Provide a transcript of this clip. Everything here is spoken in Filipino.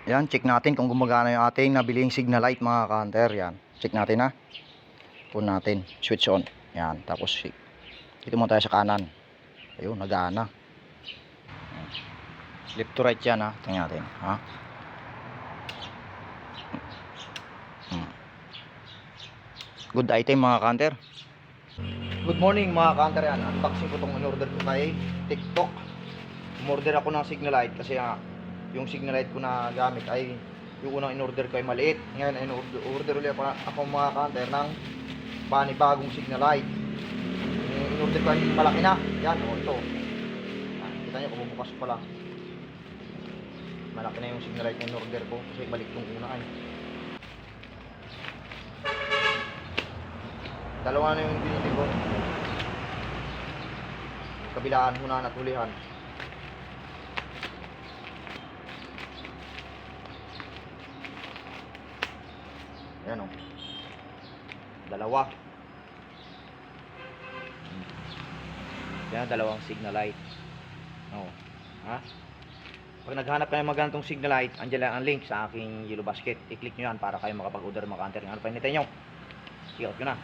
Yan, check natin kung gumagana yung ating nabiling signal light mga ka-hunter. Yan, check natin ha. Pun natin, switch on. Yan, tapos dito muna tayo sa kanan. Ayun, nagana. Left to right yan ha. Tingnan natin ha. Good item mga ka-hunter. Good morning mga ka-hunter. Yan, unboxing ko itong in-order ko kay TikTok. Umorder ako ng signal light kasi yung signal light ko na gamit ay yung unang in-order ko ay maliit. Ngayon in-order ulit ako mga ka-hunter ng panibagong signal light. Yung in-order ko ay malaki na. Yan o, ito. Yan, kita nyo kung bubukas pala. Malaki na yung signal light na in-order ko kasi balik yung una ay. Dalawa na yung binili ko. Kabilaan muna at hulihan. Ayan o. Dalawa. Yan, dalawang signal light. O. Ha? Pag naghanap kayo ng ganitong signal light, andyan lang ang link sa aking yellow basket. I-click nyo yan para kayo makapag-order mga ka-hunter. Ano pa hinintay nyo? I-out nyo na.